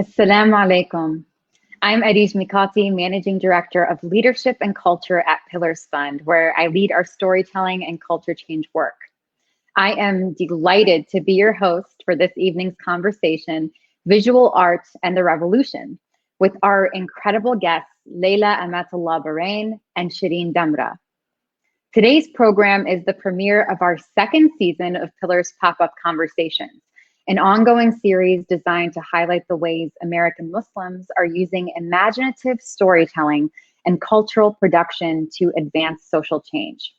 Assalamu alaikum. I'm Arij Mikati, Managing Director of Leadership and Culture at Pillars Fund, where I lead our storytelling and culture change work. I am delighted to be your host for this evening's conversation, Visual Art and the Revolution, with our incredible guests, Laylah Amatullah Barrayn and Shirien Damra. Today's program is the premiere of our second season of Pillars Pop-Up Conversations, an ongoing series designed to highlight the ways American Muslims are using imaginative storytelling and cultural production to advance social change.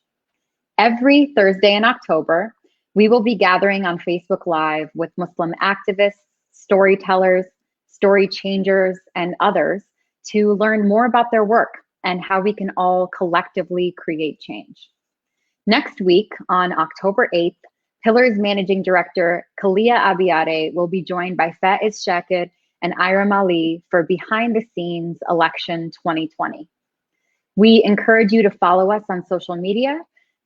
Every Thursday in October, we will be gathering on Facebook Live with Muslim activists, storytellers, story changers, and others to learn more about their work and how we can all collectively create change. Next week, on October 8th, Pillars Managing Director Kalia Abiare will be joined by Faiz Shakir and Ira Mali for Behind the Scenes Election 2020. We encourage you to follow us on social media,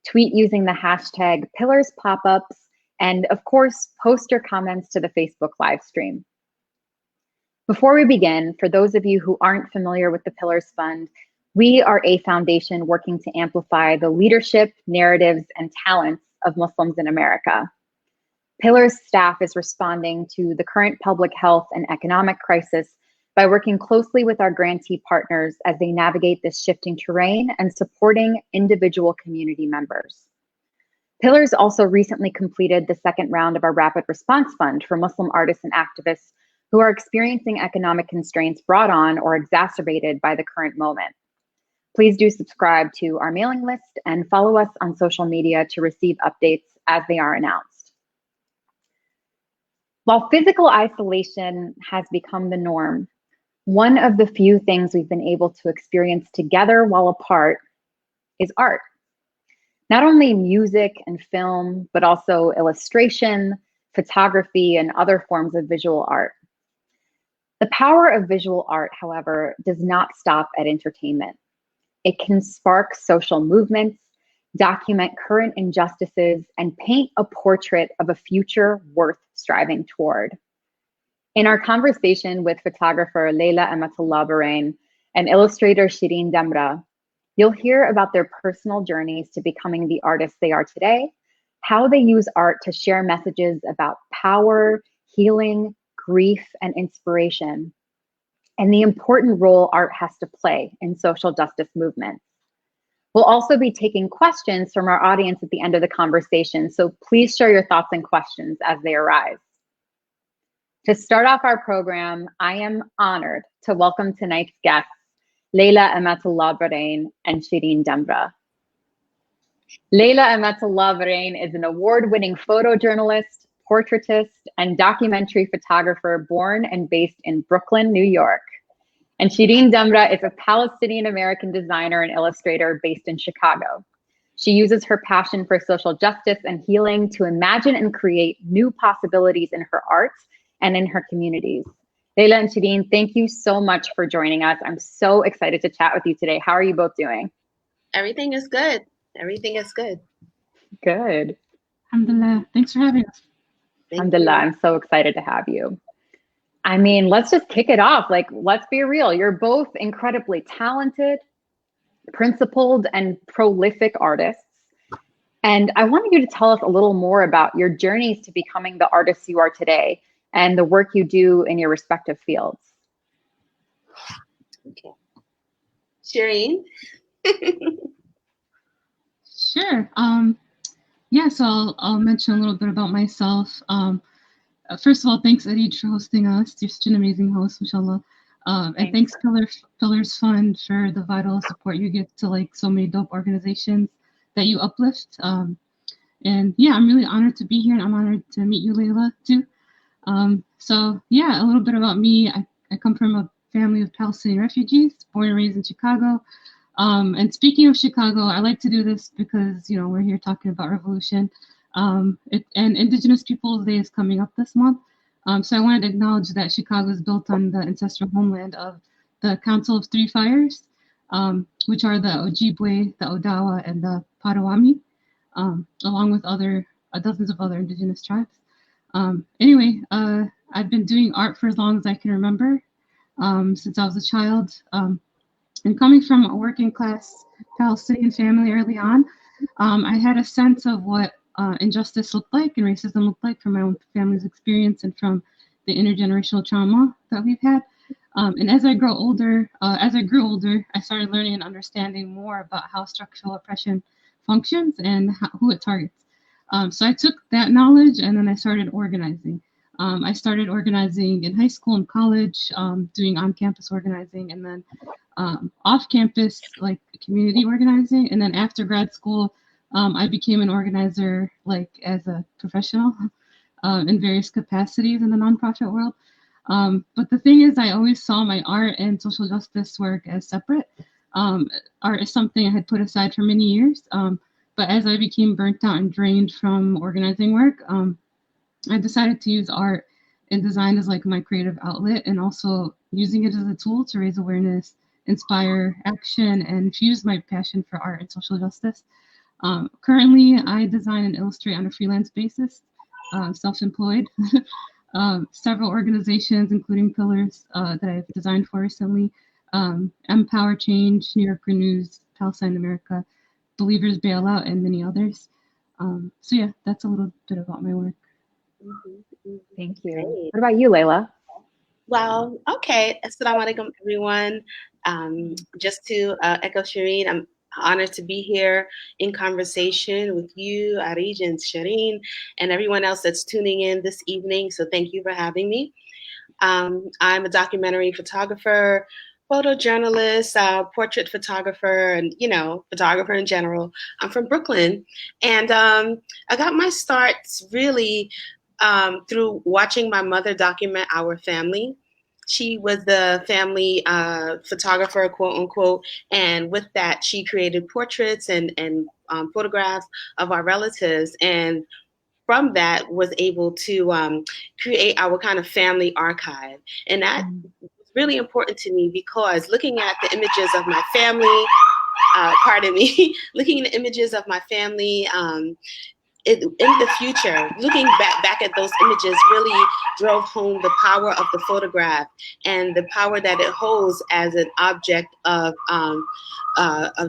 tweet using the hashtag Pillars Pop-Ups, and of course, post your comments to the Facebook live stream. Before we begin, for those of you who aren't familiar with the Pillars Fund, we are a foundation working to amplify the leadership, narratives, and talents of Muslims in America. Pillars staff is responding to the current public health and economic crisis by working closely with our grantee partners as they navigate this shifting terrain and supporting individual community members. Pillars also recently completed the second round of our Rapid Response Fund for Muslim artists and activists who are experiencing economic constraints brought on or exacerbated by the current moment. Please do subscribe to our mailing list and follow us on social media to receive updates as they are announced. While physical isolation has become the norm, one of the few things we've been able to experience together while apart is art. Not only music and film, but also illustration, photography, and other forms of visual art. The power of visual art, however, does not stop at entertainment. It can spark social movements, document current injustices, and paint a portrait of a future worth striving toward. In our conversation with photographer Laylah Amatullah Barrayn and illustrator Shirien Damra, you'll hear about their personal journeys to becoming the artists they are today, how they use art to share messages about power, healing, grief, and inspiration, and the important role art has to play in social justice movements. We'll also be taking questions from our audience at the end of the conversation, so please share your thoughts and questions as they arise. To start off our program, I am honored to welcome tonight's guests, Laylah Amatullah Barrayn and Shirien Damra. Laylah Amatullah Barrayn is an award-winning photojournalist, portraitist, and documentary photographer born and based in Brooklyn, New York. And Shirien Damra is a Palestinian-American designer and illustrator based in Chicago. She uses her passion for social justice and healing to imagine and create new possibilities in her art and in her communities. Laylah and Shirien, thank you so much for joining us. I'm so excited to chat with you today. How are you both doing? Everything is good. Everything is good. Good. Alhamdulillah. Thanks for having us. Alhamdulillah, I'm so excited to have you. I mean, let's just kick it off. Like, let's be real. You're both incredibly talented, principled, and prolific artists. And I wanted you to tell us a little more about your journeys to becoming the artists you are today and the work you do in your respective fields. Okay. Shirien? Sure. Yeah, so I'll mention a little bit about myself. First of all, thanks, Arij, for hosting us. You're such an amazing host, mashallah. And thanks, Pillars Fund, for the vital support you give to like so many dope organizations that you uplift. And yeah, I'm really honored to be here, and I'm honored to meet you, Laylah, too. So yeah, a little bit about me. I come from a family of Palestinian refugees, born and raised in Chicago. And speaking of Chicago, I like to do this because, you know, we're here talking about revolution. And Indigenous Peoples Day is coming up this month. So I wanted to acknowledge that Chicago is built on the ancestral homeland of the Council of Three Fires, which are the Ojibwe, the Odawa, and the Potawatomi, along with dozens of other indigenous tribes. Anyway, I've been doing art for as long as I can remember, since I was a child. And coming from a working class Palestinian family early on, I had a sense of what injustice looked like and racism looked like from my own family's experience and from the intergenerational trauma that we've had. And as I grew older, I started learning and understanding more about how structural oppression functions and who it targets. So I took that knowledge and then I started organizing. I started organizing in high school and college, doing on-campus organizing, and then off-campus, like community organizing. And then after grad school, I became an organizer, like as a professional, in various capacities in the nonprofit world. But the thing is, I always saw my art and social justice work as separate. Art is something I had put aside for many years. But as I became burnt out and drained from organizing work, I decided to use art and design as like my creative outlet, and also using it as a tool to raise awareness, inspire action, and fuse my passion for art and social justice. Currently, I design and illustrate on a freelance basis, self-employed. Several organizations, including Pillars, that I've designed for recently, Empower Change, New York Renews, Palestine America, Believers Bailout, and many others. So yeah, that's a little bit about my work. Thank you. Great. What about you, Laylah? Well, okay. Assalamu alaikum, everyone. Just to echo Shireen, I'm honored to be here in conversation with you, Arij and Shireen, and everyone else that's tuning in this evening. So thank you for having me. I'm a documentary photographer, photojournalist, portrait photographer, and photographer in general. I'm from Brooklyn, and I got my starts really through watching my mother document our family. She was the family photographer, quote unquote, and with that, she created portraits and photographs of our relatives, and from that was able to create our kind of family archive. And that was really important to me because looking at the images of my family, pardon me, looking at the images of my family, in the future, looking back at those images really drove home the power of the photograph and the power that it holds as an object of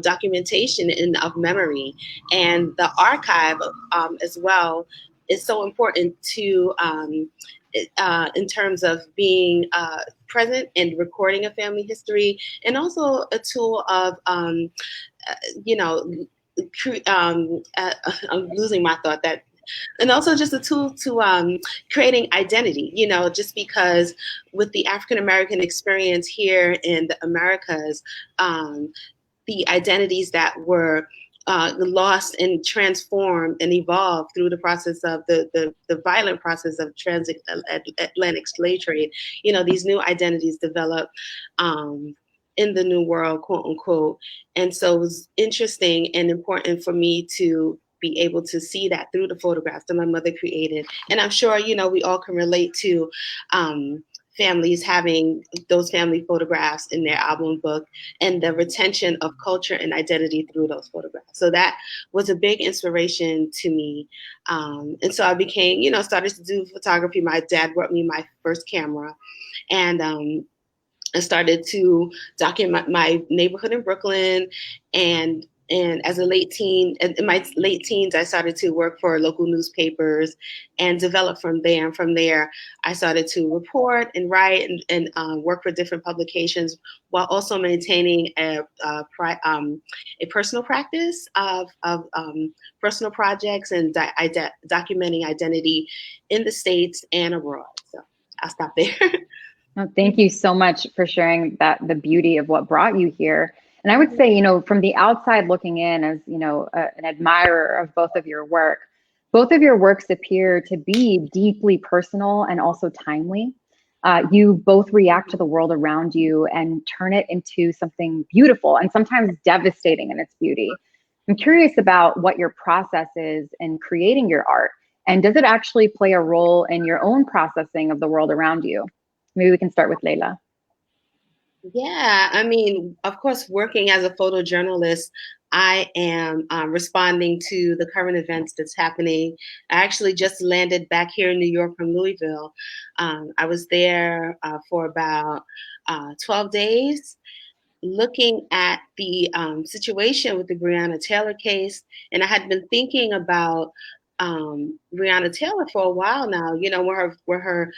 documentation and of memory. And the archive as well is so important to in terms of being present and recording a family history, and also a tool of I'm losing my thought that, and also just a tool to creating identity, just because with the African American experience here in the Americas, the identities that were lost and transformed and evolved through the process of the violent process of transatlantic slave trade, these new identities develop in the new world, quote unquote. And so it was interesting and important for me to be able to see that through the photographs that my mother created. And I'm sure, we all can relate to families having those family photographs in their album book and the retention of culture and identity through those photographs. So that was a big inspiration to me. And so I became, started to do photography. My dad brought me my first camera, and I started to document my neighborhood in Brooklyn, and as a late teen, in my late teens, I started to work for local newspapers and develop from there. And from there, I started to report and write and work for different publications, while also maintaining a personal practice of personal projects and documenting identity in the States and abroad. So I'll stop there. No, thank you so much for sharing the beauty of what brought you here. And I would say, from the outside looking in, as an admirer of both of your works appear to be deeply personal and also timely. You both react to the world around you and turn it into something beautiful and sometimes devastating in its beauty. I'm curious about what your process is in creating your art, and does it actually play a role in your own processing of the world around you? Maybe we can start with Laylah. Yeah, I mean, of course, working as a photojournalist, I am responding to the current events that's happening. I actually just landed back here in New York from Louisville. I was there for about 12 days, looking at the situation with the Breonna Taylor case. And I had been thinking about Breonna Taylor for a while now, you know, where her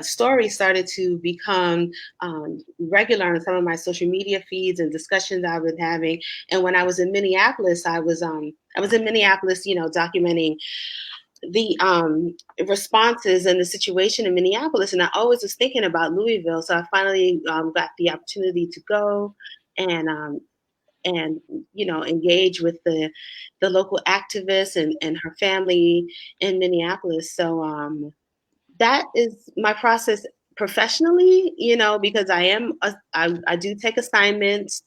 story started to become regular on some of my social media feeds and discussions I've been having. And when I was in Minneapolis, I was in Minneapolis, you know, documenting the responses and the situation in Minneapolis, and I always was thinking about Louisville. So I finally got the opportunity to go and you know, engage with the local activists and her family in Minneapolis. So that is my process professionally, you know, because I do take assignments.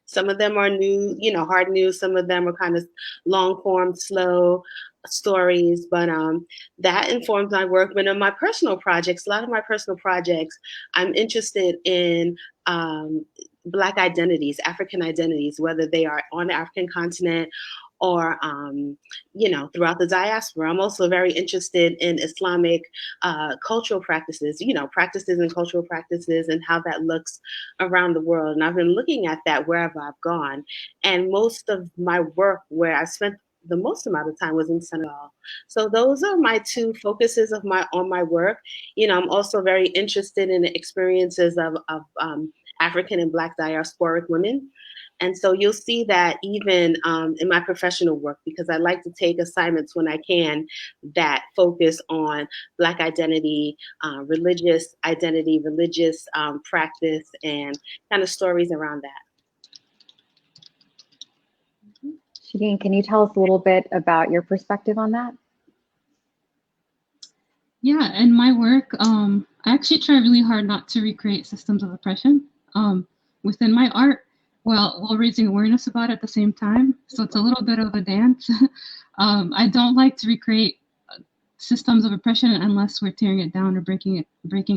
Some of them are new, you know, hard news. Some of them are kind of long form, slow stories, but that informs my work. But in my personal projects, a lot of my personal projects, I'm interested in Black identities, African identities, whether they are on the African continent or you know, throughout the diaspora. I'm also very interested in Islamic cultural practices, you know, practices and cultural practices and how that looks around the world. And I've been looking at that wherever I've gone. And most of my work, where I spent the most amount of time, was in Senegal. So those are my two focuses of my work. You know, I'm also very interested in the experiences of African and Black diasporic women. And so you'll see that even in my professional work, because I like to take assignments when I can that focus on Black identity, religious identity, religious practice, and kind of stories around that. Shirien, can you tell us a little bit about your perspective on that? Yeah, in my work, I actually try really hard not to recreate systems of oppression within my art, while raising awareness about it at the same time. So it's a little bit of a dance. I don't like to recreate systems of oppression unless we're tearing it down or breaking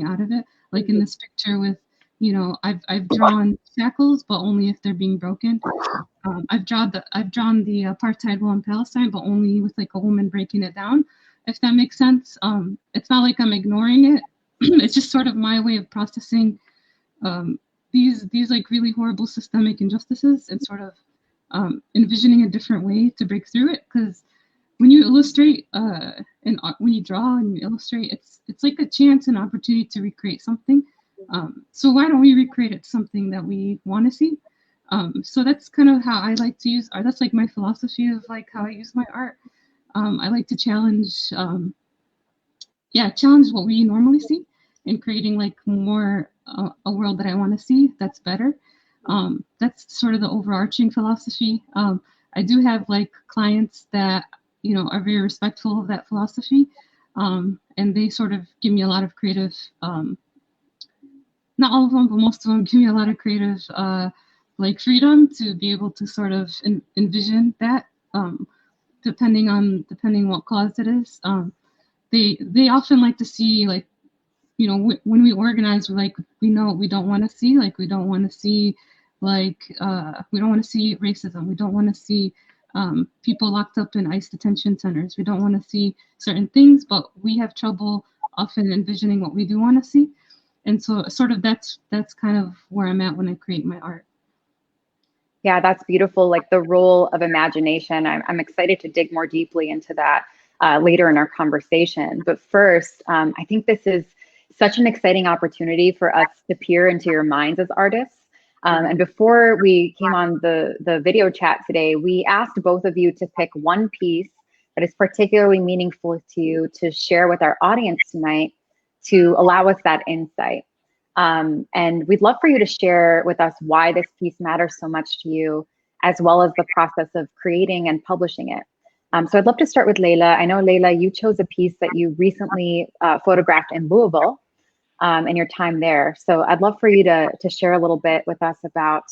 out of it. Like in this picture with, you know, I've drawn shackles, but only if they're being broken. I've drawn the apartheid wall in Palestine, but only with like a woman breaking it down, if that makes sense. It's not like I'm ignoring it. It's just sort of my way of processing these like really horrible systemic injustices and sort of envisioning a different way to break through it. Because when you illustrate and when you draw and you illustrate, it's like a chance and opportunity to recreate something. So why don't we recreate it, something that we want to see? So that's kind of how I like to use art. That's like my philosophy of like how I use my art. I like to challenge what we normally see and creating like more a world that I want to see that's better. That's sort of the overarching philosophy. I do have like clients that, you know, are very respectful of that philosophy, and they sort of give me a lot of creative, not all of them, but most of them give me a lot of creative like freedom to be able to sort of envision that, depending what cause it is. They often like to see, like, you know, when we organize, we know what we don't want to see. Like, we don't want to see we don't want to see racism. We don't want to see people locked up in ICE detention centers. We don't want to see certain things, but we have trouble often envisioning what we do want to see. And so sort of that's kind of where I'm at when I create my art. Yeah, that's beautiful. Like the role of imagination. I'm excited to dig more deeply into that later in our conversation. But first, I think this is such an exciting opportunity for us to peer into your minds as artists. And before we came on the video chat today, we asked both of you to pick one piece that is particularly meaningful to you to share with our audience tonight to allow us that insight. And we'd love for you to share with us why this piece matters so much to you, as well as the process of creating and publishing it. So I'd love to start with Laylah. I know, Laylah, you chose a piece that you recently photographed in Louisville in your time there. So I'd love for you to share a little bit with us about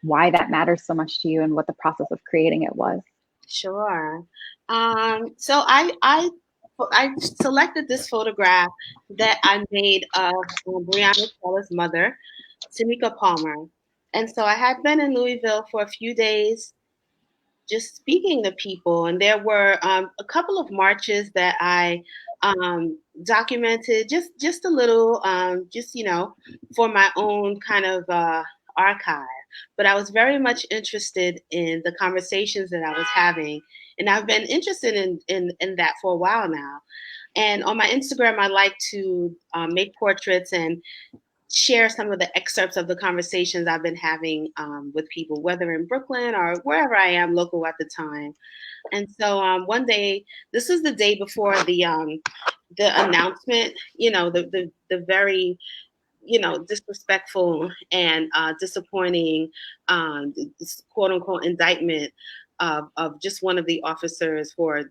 why that matters so much to you and what the process of creating it was. Sure. So I selected this photograph that I made of Breonna Taylor's mother, Tamika Palmer. And so I had been in Louisville for a few days just speaking to people. And there were a couple of marches that I documented, just a little, just, for my own kind of archive. But I was very much interested in the conversations that I was having. And I've been interested in that for a while now. And on my Instagram, I like to make portraits and share some of the excerpts of the conversations I've been having with people, whether in Brooklyn or wherever I am local at the time. And so one day, this is the day before the announcement, the very disrespectful and disappointing quote unquote indictment of just one of the officers for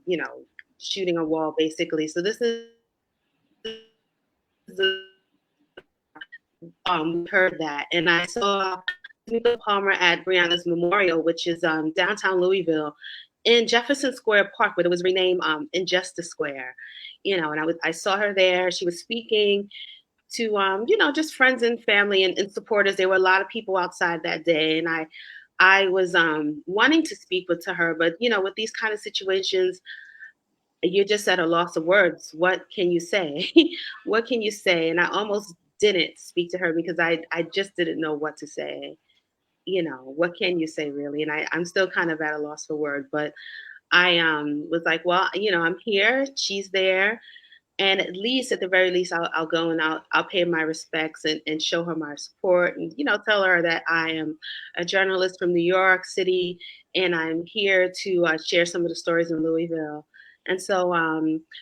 shooting a wall basically. So this is the heard that, and I saw Mika Palmer at Breonna's memorial, which is downtown Louisville, in Jefferson Square Park, but it was renamed Injustice Square. And I saw her there. She was speaking to just friends and family and supporters. There were a lot of people outside that day, and I was wanting to speak to her, but with these kind of situations, you're just at a loss of words. What can you say? What can you say? And I almost didn't speak to her because I just didn't know what to say. What can you say really? And I'm still kind of at a loss for word, but I was like, well, I'm here, she's there. And at the very least, I'll go and I'll pay my respects and show her my support and, tell her that I am a journalist from New York City and I'm here to share some of the stories in Louisville. And so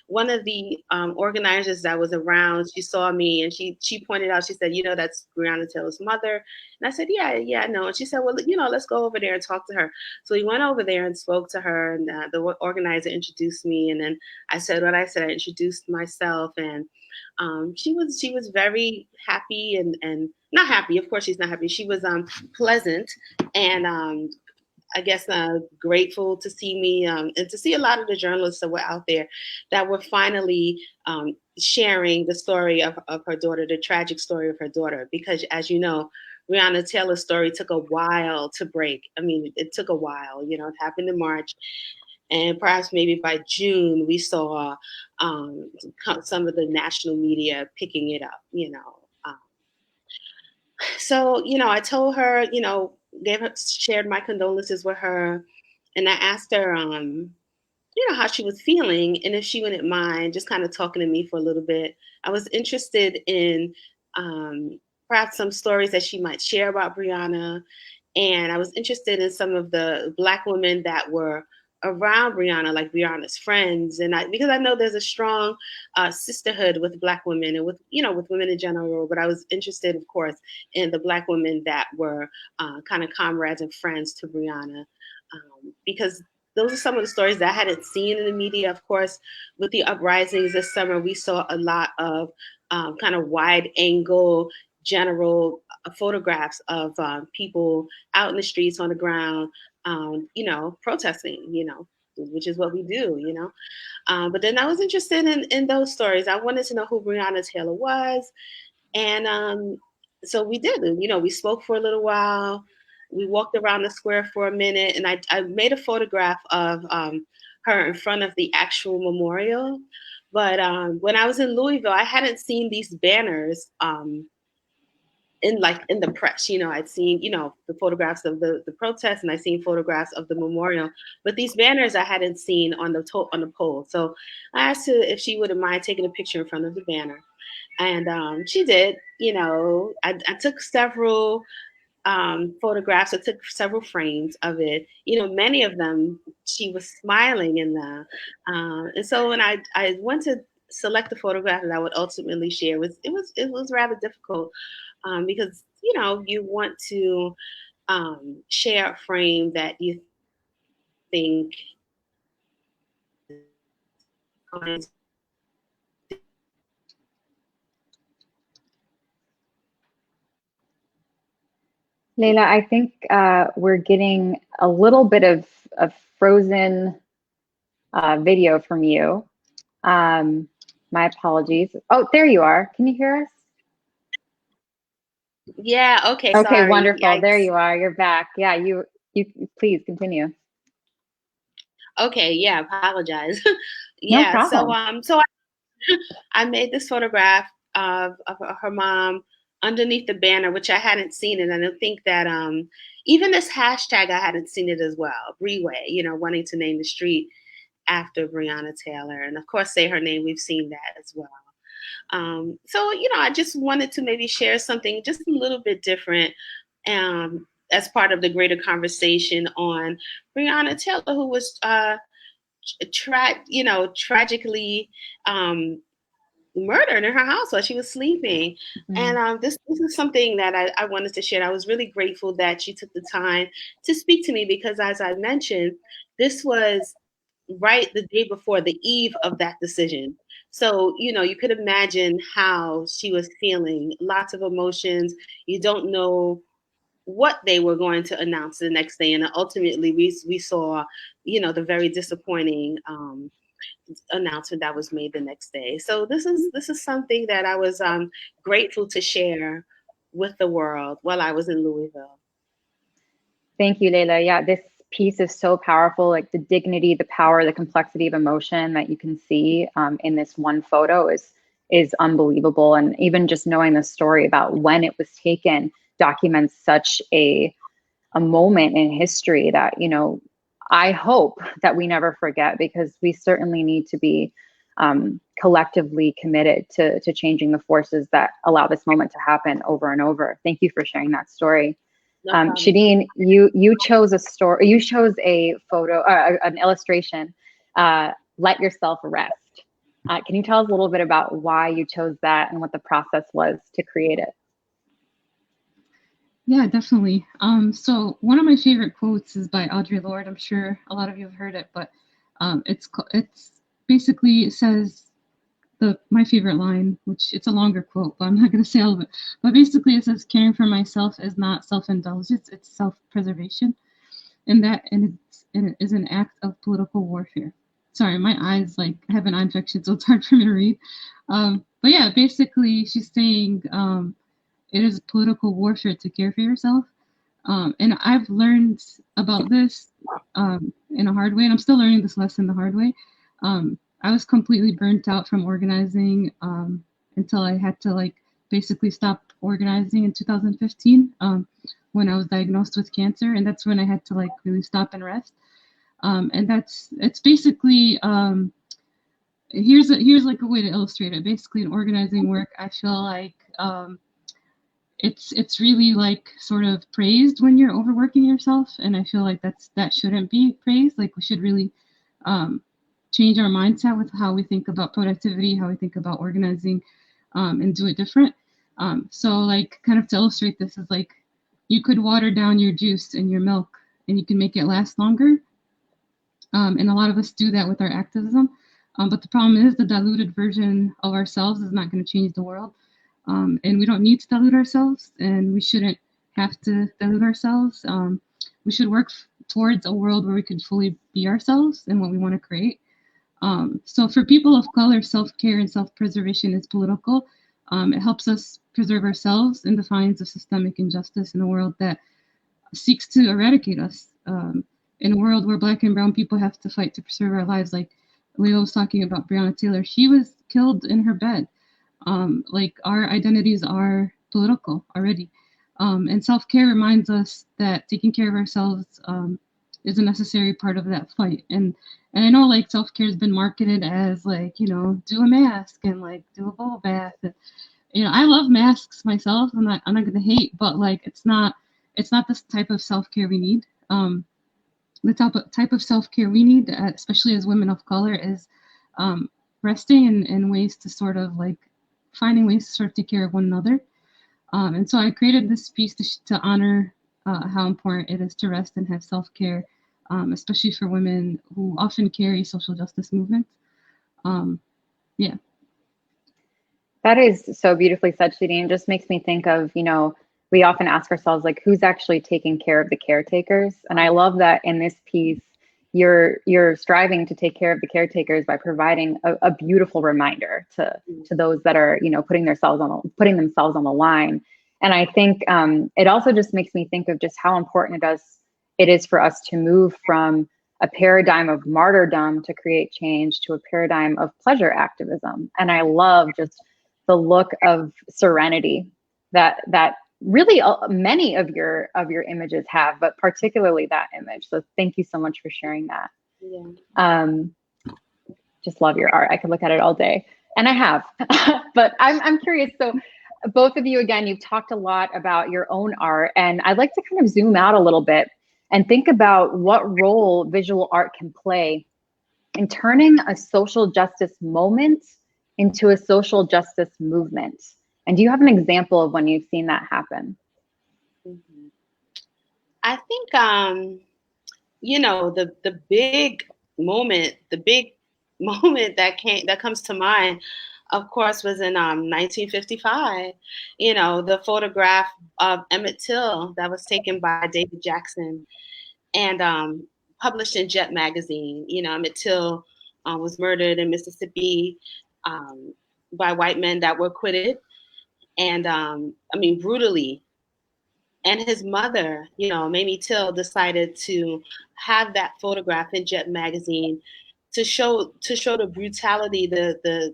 one of the organizers that was around, she saw me and she pointed out, she said, that's Breonna Taylor's mother. And I said, yeah, I know. And she said, well, let's go over there and talk to her. So we went over there and spoke to her, and the organizer introduced me. And then I said what I said. I introduced myself, and she was very happy and not happy. Of course, she's not happy. She was pleasant and I guess grateful to see me and to see a lot of the journalists that were out there that were finally sharing the story of her daughter, the tragic story of her daughter. Because as you know, Breonna Taylor's story took a while to break. I mean, it took a while. It happened in March. And perhaps maybe by June, we saw some of the national media picking it up, So, I told her, shared my condolences with her. And I asked her, how she was feeling and if she wouldn't mind just kind of talking to me for a little bit. I was interested in perhaps some stories that she might share about Breonna. And I was interested in some of the Black women that were around Breonna, like Breonna's friends. And because I know there's a strong sisterhood with Black women and with women in general. But I was interested, of course, in the Black women that were kind of comrades and friends to Breonna. Because those are some of the stories that I hadn't seen in the media. Of course, with the uprisings this summer, we saw a lot of kind of wide angle, general photographs of people out in the streets on the ground, protesting, which is what we do. But then I was interested in those stories. I wanted to know who Breonna Taylor was. And so we did. We spoke for a little while. We walked around the square for a minute, and I made a photograph of her in front of the actual memorial. But when I was in Louisville, I hadn't seen these banners in the press. I'd seen the photographs of the protests, and I'd seen photographs of the memorial, but these banners I hadn't seen on the pole. So I asked her if she wouldn't mind taking a picture in front of the banner. And she did. I took several photographs. I took several frames of it. Many of them she was smiling in them. And so when I went to select the photograph that I would ultimately share, it was rather difficult because you want to share a frame that you think Laylah, I think we're getting a little bit of frozen video from you. My apologies. Oh, there you are. Can you hear us? Yeah, okay, Okay, sorry. wonderful. There Yikes. you are. You're back. Yeah, you please continue. Okay, yeah, apologize. No Yeah, so problem. I made this photograph of her mom underneath the banner, which I hadn't seen it. And I think that even this hashtag, I hadn't seen it as well. Breway, wanting to name the street after Breonna Taylor. And of course, say her name. We've seen that as well. So, I just wanted to maybe share something just a little bit different as part of the greater conversation on Breonna Taylor, who was tragically murdered in her house while she was sleeping. And this is something that I wanted to share. I was really grateful that she took the time to speak to me because, as I mentioned, this was right the day before the eve of that decision. So, you could imagine how she was feeling, lots of emotions. You don't know what they were going to announce the next day. And ultimately, we saw, the very disappointing announcement that was made the next day. So this is something that I was grateful to share with the world while I was in Louisville. Thank you, Layla. Yeah, this piece is so powerful. Like the dignity, the power, the complexity of emotion that you can see in this one photo is unbelievable. And even just knowing the story about when it was taken documents such a moment in history that, I hope that we never forget, because we certainly need to be collectively committed to changing the forces that allow this moment to happen over and over. Thank you for sharing that story. No problem. Shirien, you chose a story. You chose a photo, an illustration. Let yourself rest. Can you tell us a little bit about why you chose that and what the process was to create it? Yeah, definitely. So one of my favorite quotes is by Audre Lorde. I'm sure a lot of you have heard it, but it's basically, it says my favorite line, which it's a longer quote, but I'm not going to say all of it. But basically, it says, "Caring for myself is not self-indulgence; it's self-preservation," and it is an act of political warfare. Sorry, my eyes I have an eye infection, so it's hard for me to read. But yeah, basically, she's saying it is political warfare to care for yourself. And I've learned about this in a hard way, and I'm still learning this lesson the hard way. I was completely burnt out from organizing until I had to basically stop organizing in 2015 when I was diagnosed with cancer, and that's when I had to really stop and rest. And it's basically here's a way to illustrate it. Basically, in organizing work, I feel like it's really sort of praised when you're overworking yourself, and I feel like that shouldn't be praised. We should really change our mindset with how we think about productivity, how we think about organizing, and do it different. So kind of to illustrate this is you could water down your juice and your milk and you can make it last longer. And a lot of us do that with our activism. But the problem is the diluted version of ourselves is not going to change the world. And we don't need to dilute ourselves, and we shouldn't have to dilute ourselves. We should work towards a world where we can fully be ourselves and what we want to create. So for people of color, self-care and self-preservation is political. It helps us preserve ourselves in defiance of systemic injustice in a world that seeks to eradicate us. In a world where Black and Brown people have to fight to preserve our lives, like Laylah was talking about Breonna Taylor, she was killed in her bed. Our identities are political already. And self-care reminds us that taking care of ourselves is a necessary part of that fight. And I know self-care has been marketed as do a mask and do a bubble bath. And, I love masks myself. I'm not gonna hate, but it's not this type of self-care we need. The type of self-care we need, especially as women of color, is resting and ways to sort of finding ways to sort of take care of one another. And so I created this piece to honor how important it is to rest and have self-care, especially for women who often carry social justice movements. Yeah. That is so beautifully said, Shireen. It just makes me think of, we often ask ourselves, who's actually taking care of the caretakers? And I love that in this piece, you're striving to take care of the caretakers by providing a beautiful reminder to those that are, putting themselves on the line. And I think it also just makes me think of just how important it is for us to move from a paradigm of martyrdom to create change to a paradigm of pleasure activism. And I love just the look of serenity that really many of your images have, but particularly that image. So thank you so much for sharing that. Yeah. Just love your art. I could look at it all day, and I have. But I'm curious. So both of you, again, you've talked a lot about your own art, and I'd like to kind of zoom out a little bit and think about what role visual art can play in turning a social justice moment into a social justice movement. And do you have an example of when you've seen that happen? Mm-hmm. I think, you know, the big moment that comes to mind, of course, was in 1955. You know, the photograph of Emmett Till that was taken by David Jackson and published in Jet magazine. You know, Emmett Till was murdered in Mississippi by white men that were acquitted, and I mean brutally. And his mother, you know, Mamie Till, decided to have that photograph in Jet magazine to show the brutality, the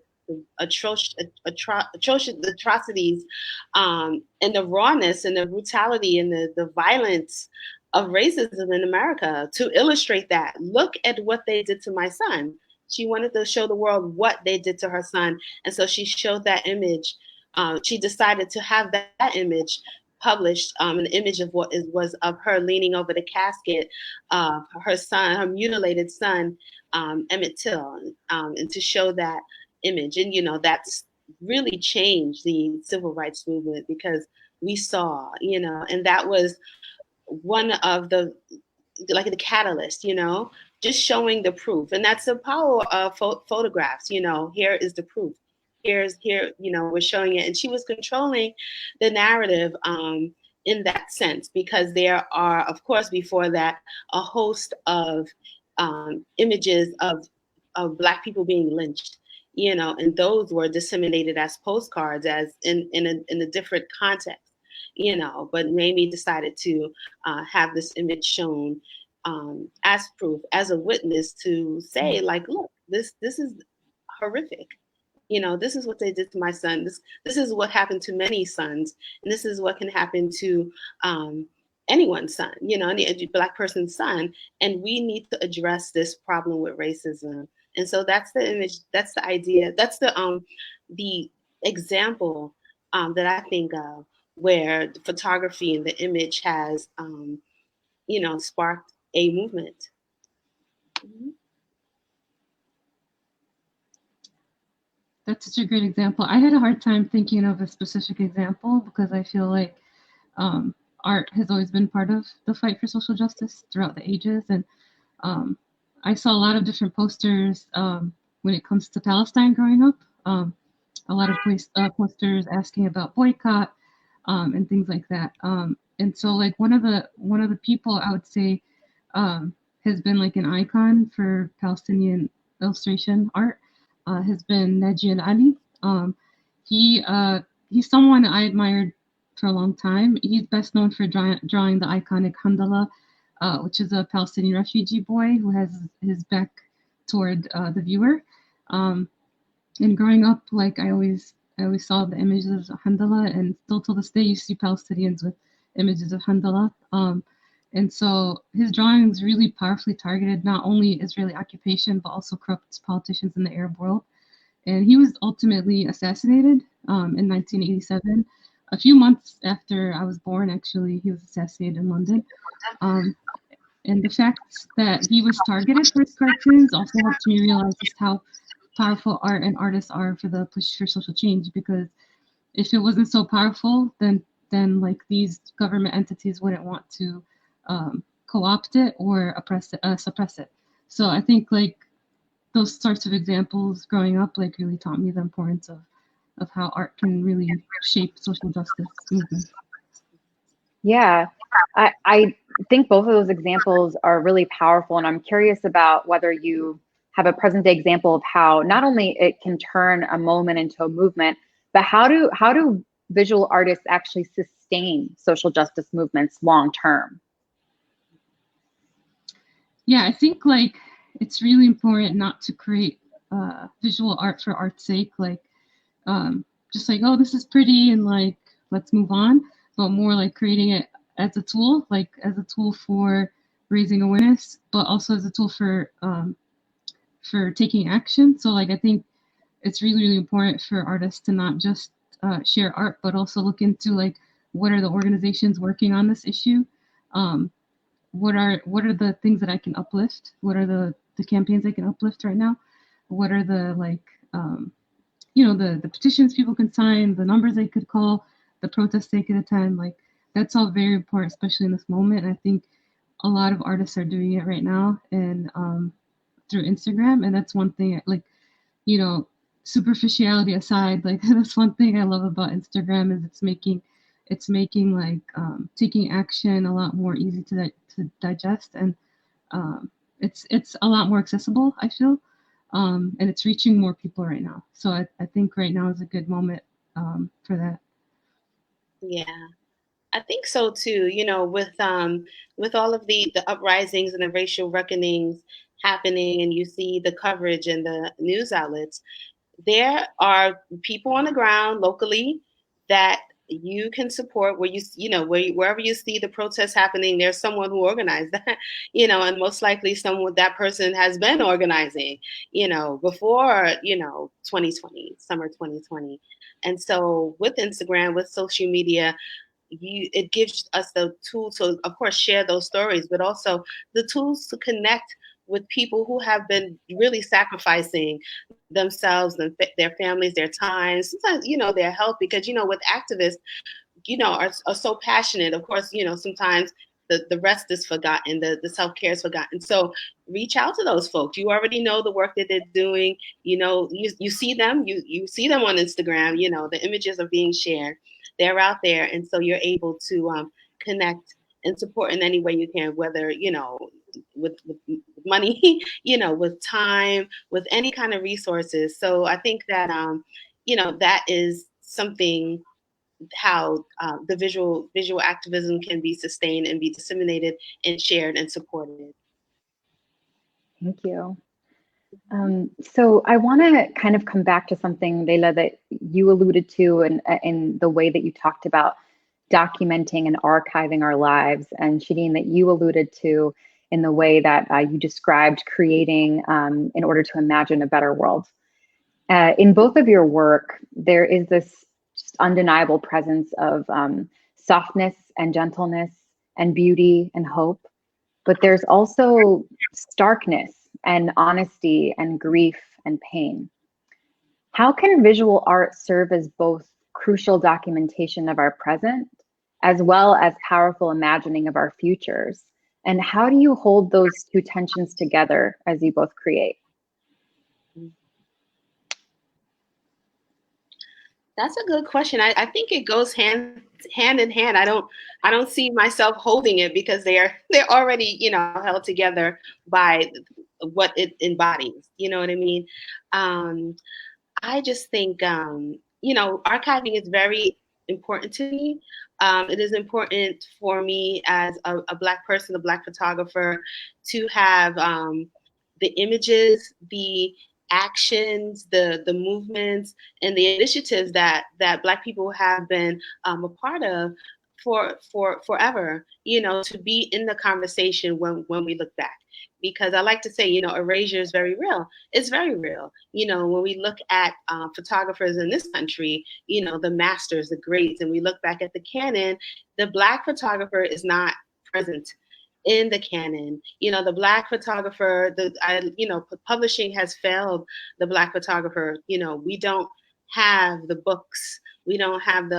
atrocious atrocities, and the rawness and the brutality and the violence of racism in America, to illustrate that. Look at what they did to my son. She wanted to show the world what they did to her son. And so she showed that image. She decided to have that image published, an image of what was of her leaning over the casket of her son, her mutilated son, Emmett Till, and to show that image. And, you know, that's really changed the civil rights movement, because we saw, you know, and that was one of the, like, the catalyst, you know, just showing the proof. And that's the power of photographs. You know, here is the proof. Here, you know, we're showing it. And she was controlling the narrative in that sense, because there are, of course, before that, a host of images of Black people being lynched, you know, and those were disseminated as postcards, as in a different context, you know. But Mamie decided to have this image shown as proof, as a witness, to say, like, look, this is horrific. You know, this is what they did to my son. This is what happened to many sons, and this is what can happen to anyone's son, you know, any Black person's son. And we need to address this problem with racism. And so that's the image, that's the idea, that's the example that I think of, where the photography and the image has, you know, sparked a movement. Mm-hmm. That's such a great example. I had a hard time thinking of a specific example, because I feel like art has always been part of the fight for social justice throughout the ages. And I saw a lot of different posters when it comes to Palestine growing up. A lot of posters asking about boycott and things like that. And so, like, one of the people I would say has been like an icon for Palestinian illustration art has been Naji Ali. He's someone I admired for a long time. He's best known for drawing the iconic Handala, which is a Palestinian refugee boy who has his back toward the viewer. And growing up, like, I always saw the images of Handala, and still to this day you see Palestinians with images of Handala. And so his drawings really powerfully targeted not only Israeli occupation, but also corrupt politicians in the Arab world. And he was ultimately assassinated in 1987. A few months after I was born, actually, he was assassinated in London. And the fact that he was targeted for his cartoons also helped me realize just how powerful art and artists are for the push for social change. Because if it wasn't so powerful, then like these government entities wouldn't want to co-opt it or suppress it. So I think, like, those sorts of examples growing up, like, really taught me the importance of how art can really shape social justice movements. Yeah, I think both of those examples are really powerful, and I'm curious about whether you have a present day example of how not only it can turn a moment into a movement, but how do visual artists actually sustain social justice movements long term? Yeah, I think like it's really important not to create visual art for art's sake, like just like, oh, this is pretty and like let's move on, but more like creating it as a tool, like as a tool for raising awareness, but also as a tool for taking action. So like I think it's really, really important for artists to not just share art, but also look into like what are the organizations working on this issue. What are the things that I can uplift? What are the campaigns I can uplift right now? What are the like the petitions people can sign, the numbers they could call, the protests they could attend? Like that's all very important, especially in this moment. And I think a lot of artists are doing it right now, and through Instagram. And that's one thing, like, superficiality aside, like that's one thing I love about Instagram is it's making like taking action a lot more easy to digest, and it's a lot more accessible, I feel, and it's reaching more people right now. So I think right now is a good moment for that. Yeah, I think so too. With all of the uprisings and the racial reckonings happening, and you see the coverage and the news outlets, there are people on the ground locally that you can support where wherever you see the protests happening, there's someone who organized that, and most likely that person has been organizing, before, 2020, summer 2020. And so with Instagram, with social media, it gives us the tools to, of course, share those stories, but also the tools to connect with people who have been really sacrificing themselves and their families, their time, sometimes, their health, because, with activists, are so passionate. Of course, sometimes the rest is forgotten, the self-care is forgotten. So reach out to those folks. You already know the work that they're doing. You see them, you see them on Instagram, the images are being shared. They're out there. And so you're able to connect and support in any way you can, whether, with money, with time, with any kind of resources. So I think that, that is something, how the visual activism can be sustained and be disseminated and shared and supported. Thank you. So I want to kind of come back to something, Laylah, that you alluded to in the way that you talked about documenting and archiving our lives, and Shirien, that you alluded to in the way that you described creating in order to imagine a better world. In both of your work, there is this just undeniable presence of softness and gentleness and beauty and hope, but there's also starkness and honesty and grief and pain. How can visual art serve as both crucial documentation of our present as well as powerful imagining of our futures? And how do you hold those two tensions together as you both create? That's a good question. I think it goes hand in hand. I don't see myself holding it, because they're already, held together by what it embodies. You know what I mean? I just think, archiving is very important to me. It is important for me as a Black person, a Black photographer, to have the images, the actions, the movements, and the initiatives that Black people have been a part of for forever, to be in the conversation when we look back. Because I like to say, erasure is very real. It's very real. When we look at photographers in this country, the masters, the greats, and we look back at the canon, the Black photographer is not present in the canon. The Black photographer, publishing has failed the Black photographer. We don't have the books. We don't have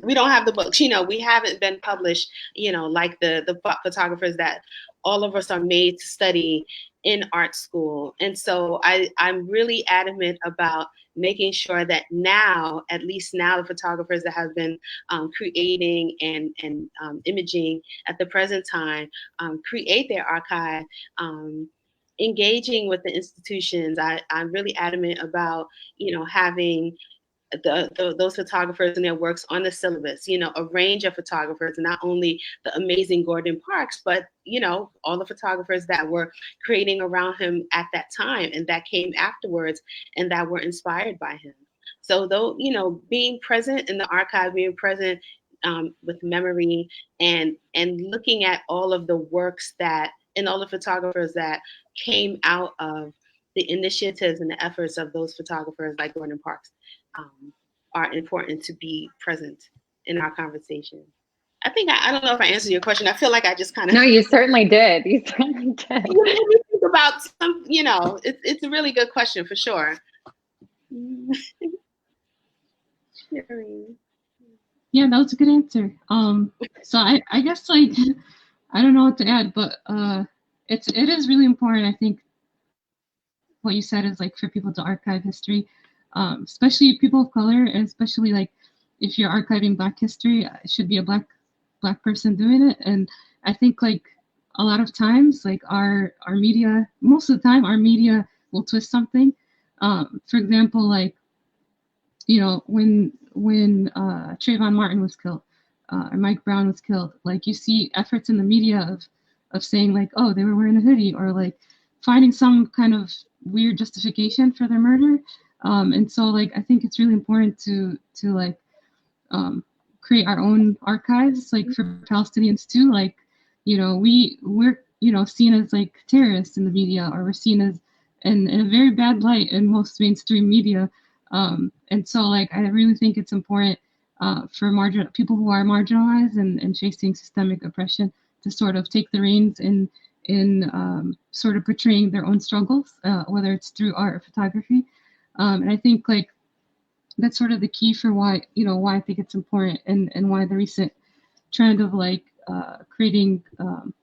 we don't have the books. We haven't been published, like the photographers that all of us are made to study in art school. And so I'm really adamant about making sure that now, at least now, the photographers that have been creating and imaging at the present time create their archive engaging with the institutions, I'm really adamant about, having those photographers and their works on the syllabus, a range of photographers, not only the amazing Gordon Parks, but, all the photographers that were creating around him at that time and that came afterwards and that were inspired by him. So though, being present in the archive, being present with memory and looking at all of the works and all the photographers that came out of the initiatives and the efforts of those photographers like Gordon Parks are important to be present in our conversation. I think I don't know if I answered your question. I feel like I just kind of. No, you certainly did. You certainly did. You made me think about some. It's a really good question for sure. Yeah, that was a good answer. So I guess like I don't know what to add, but it is really important. I think what you said is like for people to archive history, especially people of color, and especially like if you're archiving Black history, it should be a black person doing it. And I think like a lot of times, like our media, most of the time, our media will twist something. For example, like when Trayvon Martin was killed, or Mike Brown was killed, like you see efforts in the media of saying like, oh, they were wearing a hoodie, or like finding some kind of weird justification for their murder. And so like I think it's really important to like create our own archives, like for Palestinians too. Like we're seen as like terrorists in the media, or we're seen as in a very bad light in most mainstream media. And so like I really think it's important for people who are marginalized and facing systemic oppression to sort of take the reins in sort of portraying their own struggles, whether it's through art or photography. And I think like that's sort of the key for why I think it's important, and why the recent trend of like creating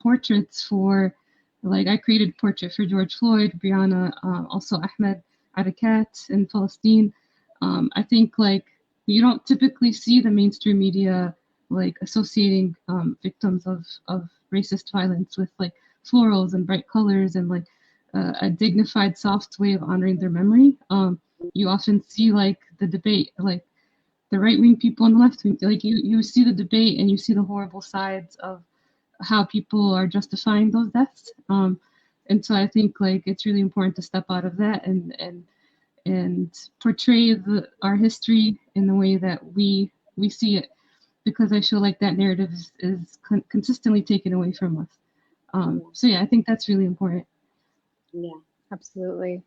portraits for, like I created a portrait for George Floyd, Breonna, also Ahmed Arakat in Palestine. I think like you don't typically see the mainstream media like associating victims of racist violence with like florals and bright colors and like a dignified, soft way of honoring their memory. You often see like the debate, like the right-wing people and the left-wing, like you see the debate and you see the horrible sides of how people are justifying those deaths. And so I think like it's really important to step out of that and portray our history in the way that we see it, because I feel like that narrative is consistently taken away from us. So yeah, I think that's really important. Yeah, absolutely.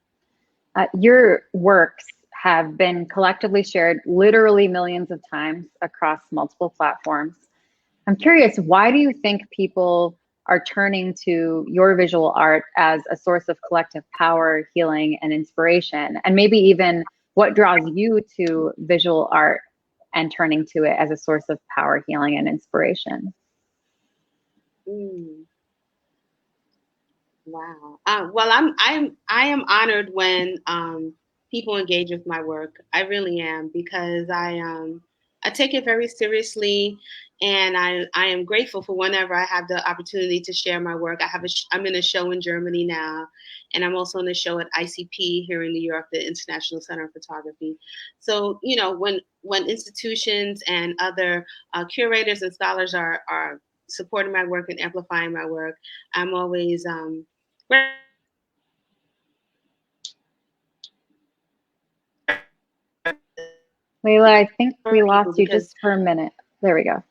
Your works have been collectively shared literally millions of times across multiple platforms. I'm curious, why do you think people are turning to your visual art as a source of collective power, healing, and inspiration? And maybe even what draws you to visual art and turning to it as a source of power, healing, and inspiration? Wow. Well, I am honored when people engage with my work. I really am, because I take it very seriously, and I am grateful for whenever I have the opportunity to share my work. I'm in a show in Germany now, and I'm also in a show at ICP here in New York, the International Center of Photography. So when institutions and other curators and scholars are supporting my work and amplifying my work, I'm always Laylah, I think we lost you just for a minute. There we go.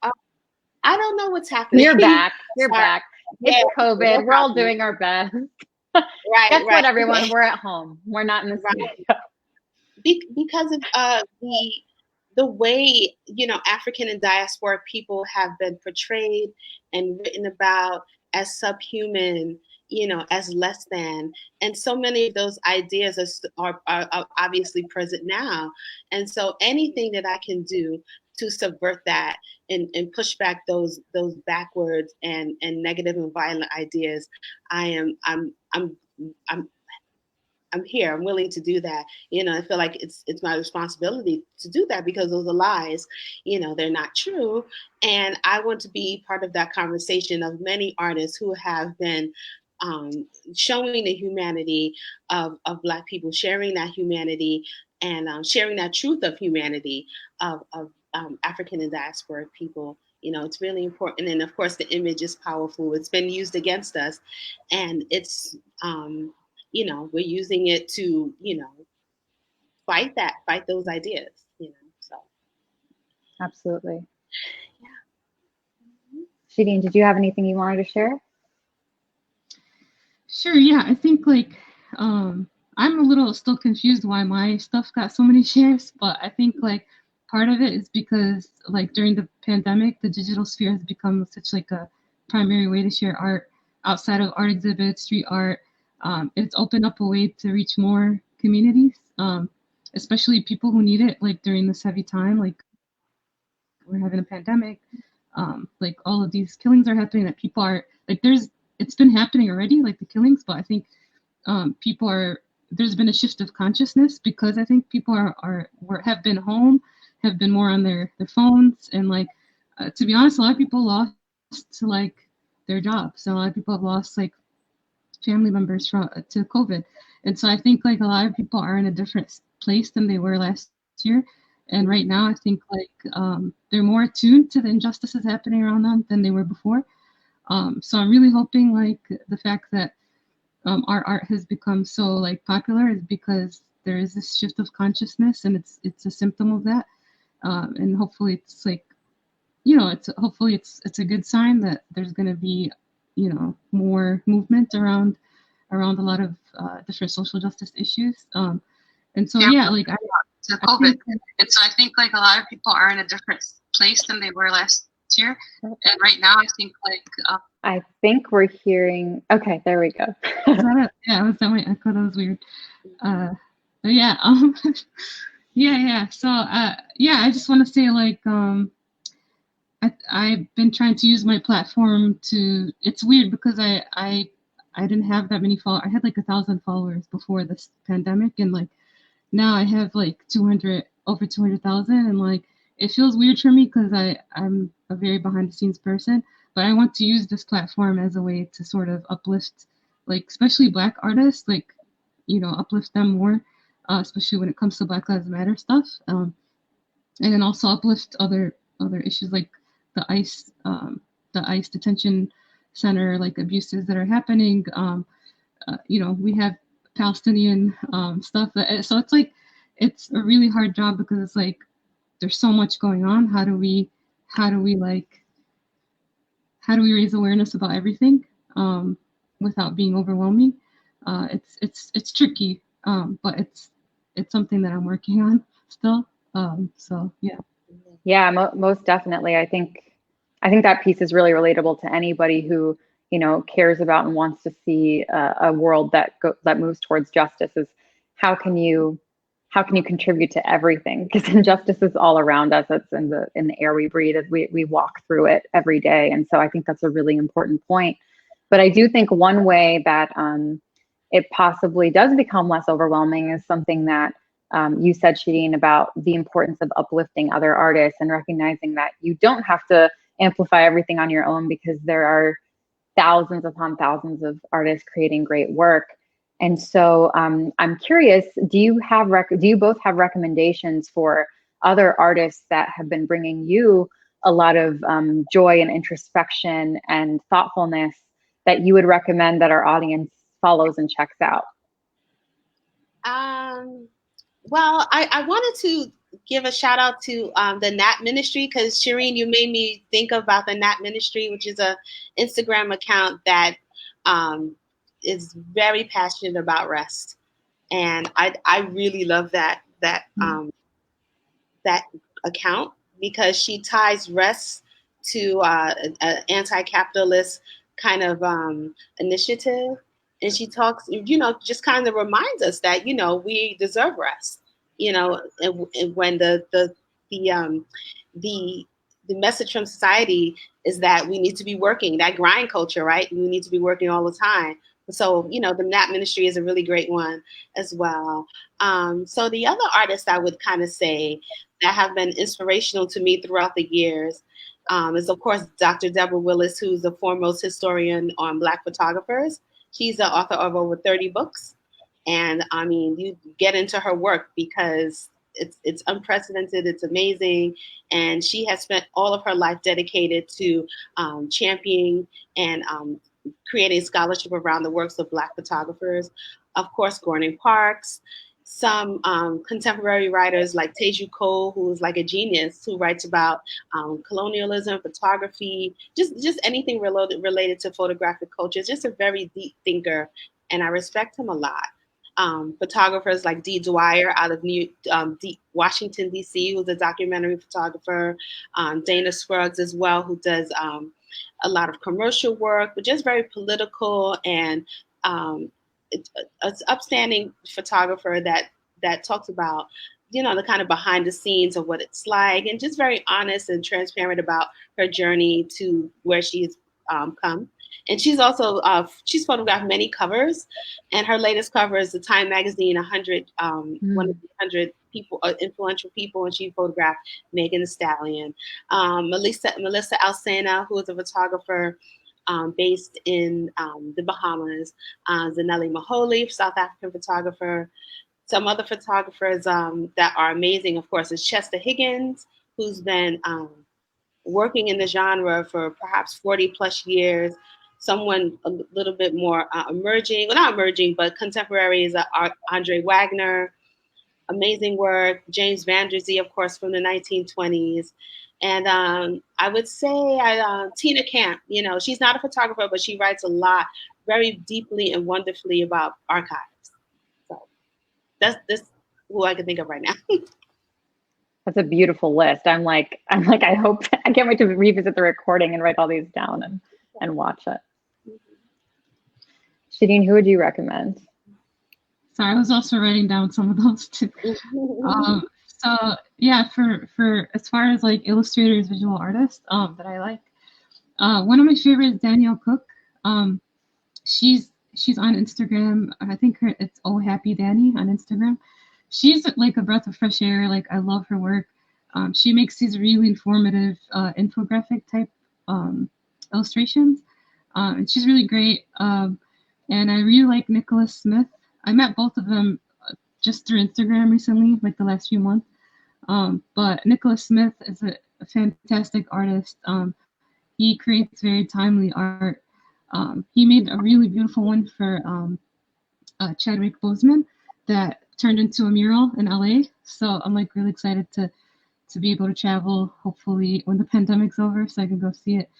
I don't know what's happening. You're back. You're back. It's COVID. We're all doing our best. Right. Guess what, everyone? We're at home. We're not in the studio. Because of the way African and diasporic people have been portrayed and written about as subhuman, as less than, and so many of those ideas are obviously present now. And so anything that I can do to subvert that and push back those backwards and negative and violent ideas, I'm here. I'm willing to do that. I feel like it's my responsibility to do that, because those are lies. They're not true. And I want to be part of that conversation of many artists who have been showing the humanity of Black people, sharing that humanity, and sharing that truth of humanity of African and diasporic people. You know, it's really important. And of course, the image is powerful. It's been used against us. And it's, you know, we're using it to, you know, fight those ideas, you know, so. Absolutely. Yeah. Shireen, did you have anything you wanted to share? Sure, yeah, I think like, I'm a little still confused why my stuff got so many shares, but I think like part of it is because like during the pandemic, the digital sphere has become such like a primary way to share art outside of art exhibits, street art. It's opened up a way to reach more communities, especially people who need it, like during this heavy time, like we're having a pandemic, like all of these killings are happening that people are like, it's been happening already, like the killings, but I think people are, there's been a shift of consciousness because I think people have been home, have been more on their phones, and like to be honest, a lot of people lost like their jobs, so a lot of people have lost like family members to COVID, and so I think like a lot of people are in a different place than they were last year, and right now I think like they're more attuned to the injustices happening around them than they were before. So I'm really hoping like the fact that our art has become so like popular is because there is this shift of consciousness, and it's a symptom of that. And hopefully it's like, you know, hopefully it's a good sign that there's going to be, you know, more movement around a lot of different social justice issues. And so yeah, like to COVID. And so I think like a lot of people are in a different place than they were last year. And right now I think like I think we're hearing, okay, there we go. Yeah, was that my echo? That was weird. But yeah, yeah. So yeah, I just want to say like I've been trying to use my platform to. It's weird because I didn't have that many followers. I had like 1,000 followers before this pandemic, and like now I have like over 200,000, and like it feels weird for me because I'm a very behind the scenes person, but I want to use this platform as a way to sort of uplift, like especially Black artists, like, you know, uplift them more, especially when it comes to Black Lives Matter stuff, and then also uplift other issues like the ICE detention center, like abuses that are happening. You know, we have Palestinian stuff. So it's like, it's a really hard job because it's like, there's so much going on. How do we raise awareness about everything without being overwhelming? It's tricky, but it's something that I'm working on still. So yeah. Yeah, most definitely. I think that piece is really relatable to anybody who, you know, cares about and wants to see a world that moves towards justice. Is how can you contribute to everything? Because injustice is all around us. It's in the air we breathe as we walk through it every day. And so I think that's a really important point. But I do think one way that it possibly does become less overwhelming is something that you said, Shireen, about the importance of uplifting other artists and recognizing that you don't have to amplify everything on your own, because there are thousands upon thousands of artists creating great work. And so I'm curious, do you both have recommendations for other artists that have been bringing you a lot of joy and introspection and thoughtfulness that you would recommend that our audience follows and checks out? Well, I wanted to give a shout out to the Nat Ministry, because Shireen, you made me think about the Nat Ministry, which is a Instagram account that is very passionate about rest, and I really love that account, because she ties rest to an anti-capitalist kind of initiative. And she talks, you know, just kind of reminds us that, you know, we deserve rest, you know, and when the message from society is that we need to be working, that grind culture, right? We need to be working all the time. So, you know, the Nat Ministry is a really great one as well. So the other artists I would kind of say that have been inspirational to me throughout the years is, of course, Dr. Deborah Willis, who's the foremost historian on Black photographers. She's the author of over 30 books. And I mean, you get into her work because it's unprecedented, it's amazing. And she has spent all of her life dedicated to championing and creating scholarship around the works of Black photographers. Of course, Gordon Parks, some contemporary writers like Teju Cole, who's like a genius, who writes about colonialism, photography, just anything related to photographic culture. Just a very deep thinker, and I respect him a lot. Photographers like Dee Dwyer out of Washington, D.C., who's a documentary photographer. Dana Scruggs as well, who does a lot of commercial work, but just very political and an upstanding photographer that talks about, the kind of behind the scenes of what it's like, and just very honest and transparent about her journey to where she's come. And she's also she's photographed many covers, and her latest cover is the Time Magazine 100, one of the 100 people, influential people, and she photographed Megan Thee Stallion. Melissa Alcena, who is a photographer based in the Bahamas. Zanelli Maholi, South African photographer. Some other photographers that are amazing, of course, is Chester Higgins, who's been working in the genre for perhaps 40 plus years. Someone a little bit more emerging, well, not emerging, but contemporary is Andre Wagner. Amazing work. James Van Der Zee, of course, from the 1920s. And I would say Tina Camp, she's not a photographer, but she writes a lot, very deeply and wonderfully about archives. So that's who I can think of right now. That's a beautiful list. I can't wait to revisit the recording and write all these down and watch it. Shireen, who would you recommend? So I was also writing down some of those too. So yeah, for as far as like illustrators, visual artists that I like, one of my favorites, Danielle Cook. She's on Instagram. I think it's Oh Happy Danny on Instagram. She's like a breath of fresh air. Like, I love her work. She makes these really informative infographic type illustrations, and she's really great. And I really like Nicholas Smith. I met both of them just through Instagram recently, like the last few months. But Nicholas Smith is a fantastic artist. He creates very timely art. He made a really beautiful one for Chadwick Boseman that turned into a mural in LA. So I'm like really excited to be able to travel, hopefully when the pandemic's over, so I can go see it.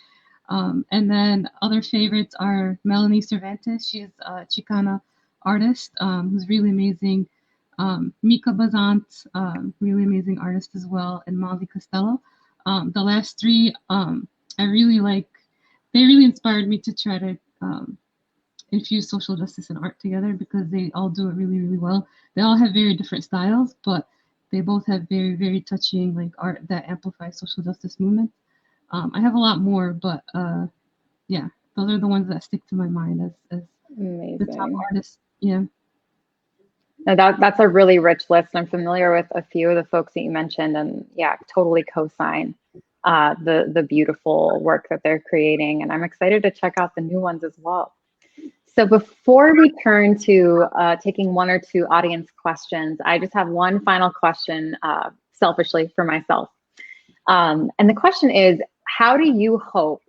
And then other favorites are Melanie Cervantes. She's a Chicana artist who's really amazing. Mika Bazant, really amazing artist as well, and Molly Costello. The last three I really like. They really inspired me to try to infuse social justice and art together, because they all do it really, really well. They all have very different styles, but they both have very, very touching like art that amplifies social justice movement. I have a lot more, but yeah, those are the ones that stick to my mind as the top artists. Yeah. No, that's a really rich list. I'm familiar with a few of the folks that you mentioned, and yeah, totally co-sign the beautiful work that they're creating. And I'm excited to check out the new ones as well. So before we turn to taking one or two audience questions, I just have one final question, selfishly for myself. And the question is, how do you hope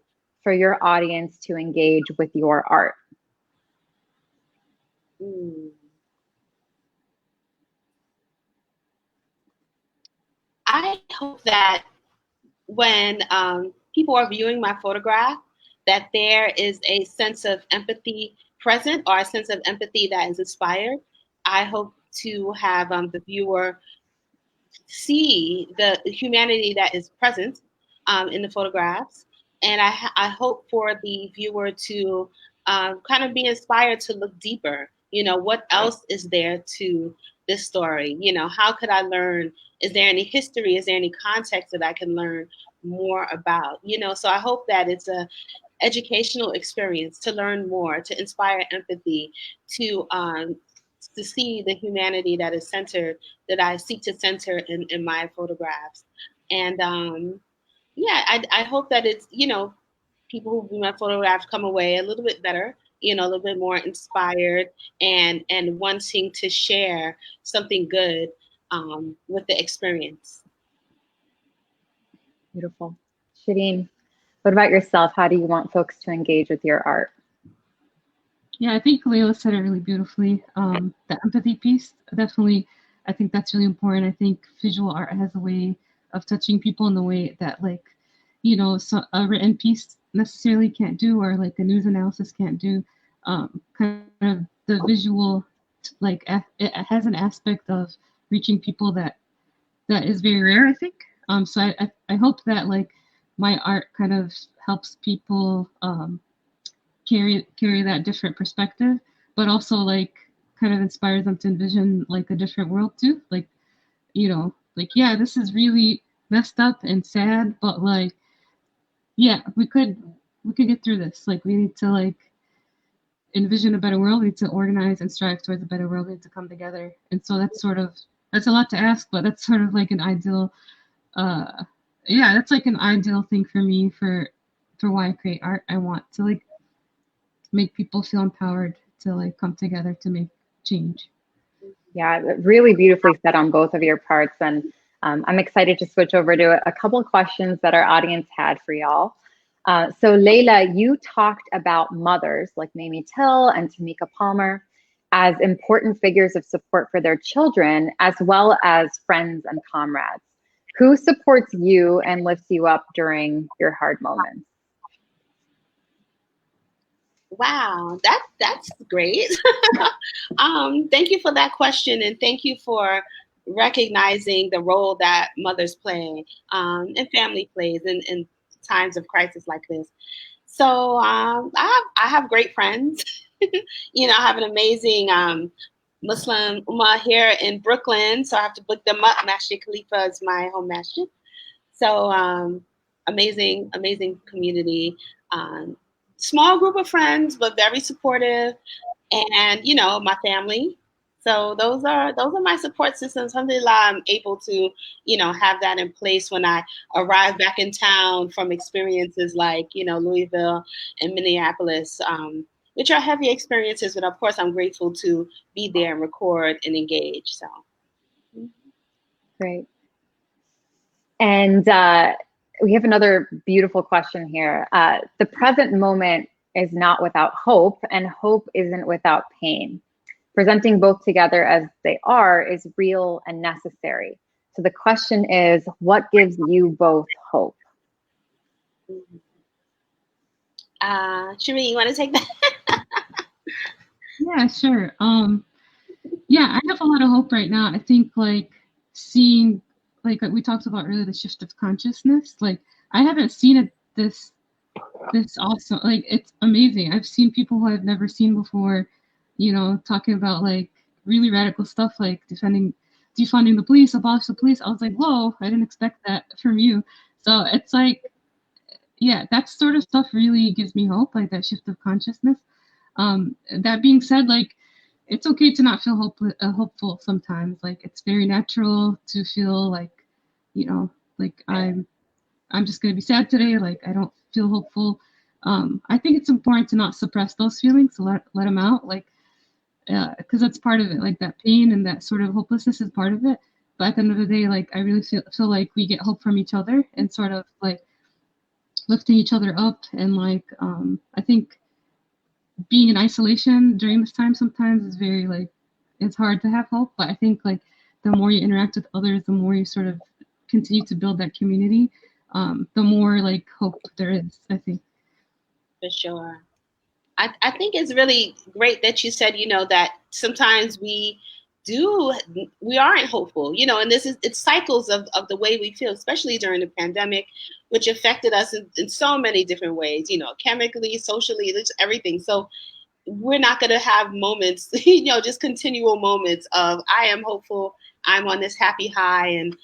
for your audience to engage with your art? I hope that when people are viewing my photograph, that there is a sense of empathy present, or a sense of empathy that is inspired. I hope to have the viewer see the humanity that is present in the photographs. And I hope for the viewer to kind of be inspired to look deeper. What else is there to this story? How could I learn? Is there any history? Is there any context that I can learn more about? So I hope that it's a educational experience to learn more, to inspire empathy, to see the humanity that is centered, that I seek to center in my photographs. And yeah, I hope that it's, people who view my photographs come away a little bit better, a little bit more inspired and wanting to share something good with the experience. Beautiful. Shireen, what about yourself? How do you want folks to engage with your art? Yeah, I think Laylah said it really beautifully. The empathy piece, definitely, I think that's really important. I think visual art has a way of touching people in the way that, like, so a written piece necessarily can't do, or like a news analysis can't do. Kind of the visual, like, it has an aspect of reaching people that is very rare, I think. So I hope that, like, my art kind of helps people carry that different perspective, but also, like, kind of inspires them to envision, like, a different world too. Like, like, yeah, this is really messed up and sad, but, like, yeah, we could get through this. Like, we need to, like, envision a better world. We need to organize and strive towards a better world. We need to come together. And so that's a lot to ask, but that's sort of like an ideal that's like an ideal thing for me for why I create art. I want to, like, make people feel empowered to, like, come together to make change. Yeah, really beautifully said on both of your parts. And I'm excited to switch over to a couple of questions that our audience had for y'all. So Laylah, you talked about mothers like Mamie Till and Tamika Palmer as important figures of support for their children, as well as friends and comrades. Who supports you and lifts you up during your hard moments? Wow, that's great. Thank you for that question, and thank you for recognizing the role that mothers play and family plays in times of crisis like this. So I have great friends. I have an amazing Muslim Ummah here in Brooklyn, so I have to book them up. Masjid Khalifa is my home masjid. So amazing community. Small group of friends, but very supportive, and my family. So those are my support systems. Alhamdulillah, I'm able to have that in place when I arrive back in town from experiences like Louisville and Minneapolis, which are heavy experiences. But of course, I'm grateful to be there and record and engage. So great. And we have another beautiful question here. The present moment is not without hope, and hope isn't without pain. Presenting both together as they are is real and necessary. So the question is, what gives you both hope? Shireen, you want to take that? Yeah, sure. Yeah, I have a lot of hope right now. I think, like, seeing, like we talked about earlier, the shift of consciousness. Like, I haven't seen it this awesome. Like, it's amazing. I've seen people who I've never seen before, talking about, like, really radical stuff, like defunding the police, abolish the police. I was like, whoa, I didn't expect that from you. So it's like, yeah, that sort of stuff really gives me hope, like that shift of consciousness. That being said, like, it's okay to not feel hopeful sometimes. Like, it's very natural to feel like, like, I'm just going to be sad today. Like, I don't feel hopeful. I think it's important to not suppress those feelings, to let them out, like, because that's part of it. Like, that pain and that sort of hopelessness is part of it. But at the end of the day, like, I really feel like we get hope from each other and sort of, like, lifting each other up. And, like, I think being in isolation during this time sometimes is very, like, it's hard to have hope. But I think, like, the more you interact with others, the more you sort of continue to build that community, the more, like, hope there is, I think. For sure. I think it's really great that you said, that sometimes we aren't hopeful, and it's cycles of the way we feel, especially during the pandemic, which affected us in so many different ways, chemically, socially, just everything. So we're not going to have moments, just continual moments of, I am hopeful, I'm on this happy high, and,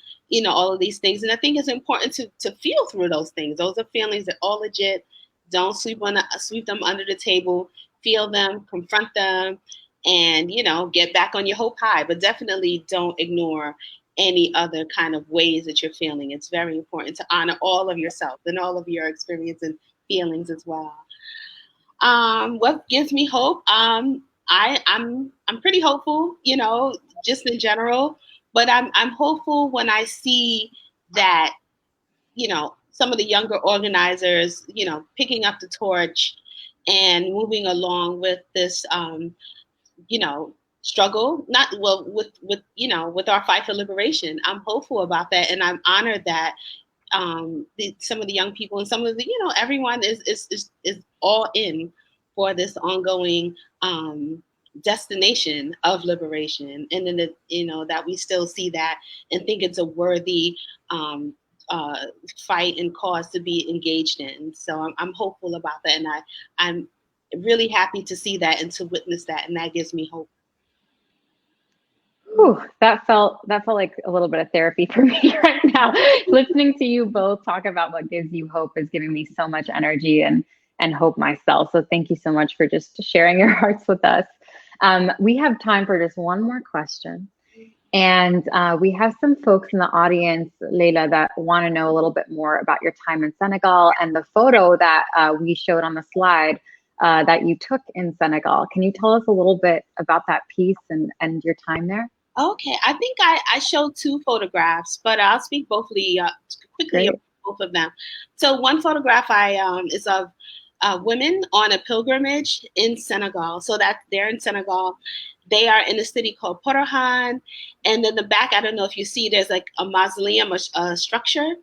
all of these things. And I think it's important to feel through those things. Those are feelings that all legit. Don't sweep them under the table. Feel them, confront them, and get back on your hope high. But definitely don't ignore any other kind of ways that you're feeling. It's very important to honor all of yourself and all of your experience and feelings as well. What gives me hope? I'm pretty hopeful, you know, just in general. But I'm hopeful when I see that, you know, some of the younger organizers, you know, picking up the torch and moving along with this, you know, struggle. Not well with you know, with our fight for liberation. I'm hopeful about that, and I'm honored that some of the young people and some of the, you know, everyone is all in for this ongoing destination of liberation, and then you know, that we still see that and think it's a worthy um, fight and cause to be engaged in. So I'm hopeful about that, and I'm really happy to see that and to witness that, and that gives me hope. Whew, that felt like a little bit of therapy for me right now. Listening to you both talk about what gives you hope is giving me so much energy and hope myself. So thank you so much for just sharing your hearts with us. We have time for just one more question. And we have some folks in the audience, Laylah, that want to know a little bit more about your time in Senegal and the photo that we showed on the slide that you took in Senegal. Can you tell us a little bit about that piece and your time there? Okay, I think I showed two photographs, but I'll speak quickly Great. about both of them. So one photograph is of women on a pilgrimage in Senegal. So that they're in Senegal. They are in a city called Porohan, and then the back, I don't know if you see, there's like a mausoleum, a structure,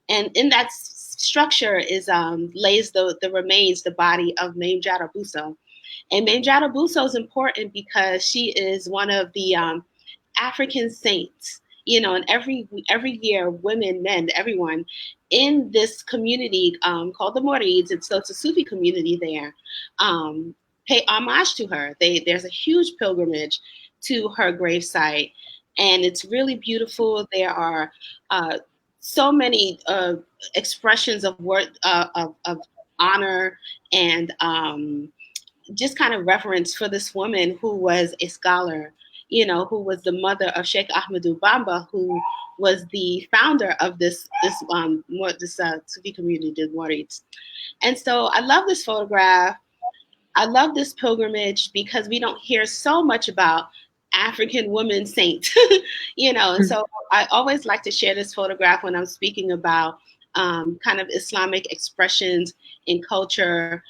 and in that structure is lays the remains, the body of Mame Diarra Bousso. And Mame Diarra Bousso is important because she is one of the African saints, you know, and every year, women, men, everyone in this community called the Morids, and so it's a Sufi community there, pay homage to her. There's a huge pilgrimage to her gravesite, and it's really beautiful. There are so many expressions of word of honor and just kind of reverence for this woman who was a scholar, you know, who was the mother of Sheikh Ahmadou Bamba, who was the founder of this Sufi community, the Morids. And so I love this photograph. I love this pilgrimage because we don't hear so much about African women saints, you know, and so I always like to share this photograph when I'm speaking about kind of Islamic expressions in culture,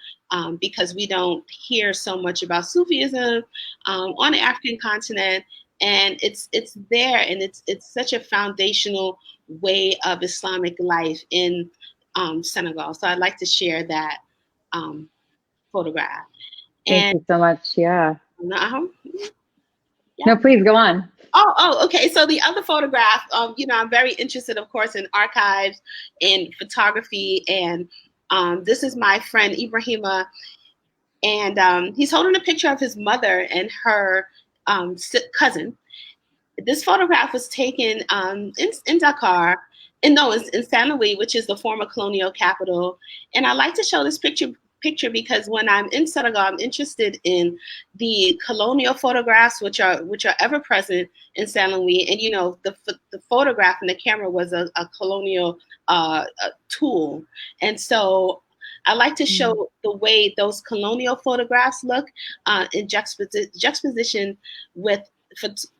because we don't hear so much about Sufism on the African continent, and it's there, and it's such a foundational way of Islamic life in Senegal. So I'd like to share that photograph. Thank you so much. Yeah. Uh-huh. Yeah. No, please go on. Okay. So the other photograph, you know, I'm very interested, of course, in archives and photography. And this is my friend Ibrahima, and he's holding a picture of his mother and her cousin. This photograph was taken in Dakar, and no, it's in Saint Louis, which is the former colonial capital. And I like to show this picture because when I'm in Senegal, I'm interested in the colonial photographs, which are ever present in Saint Louis. And you know, the photograph and the camera was a colonial tool, and so I like to show the way those colonial photographs look in juxtaposition with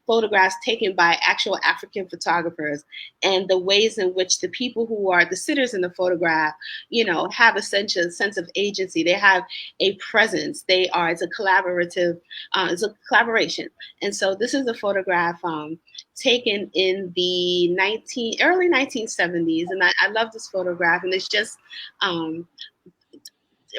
photographs taken by actual African photographers, and the ways in which the people who are the sitters in the photograph, you know, have a sense of agency. They have a presence. It's a collaboration. And so this is a photograph taken in the early 1970s, and I love this photograph, and it's just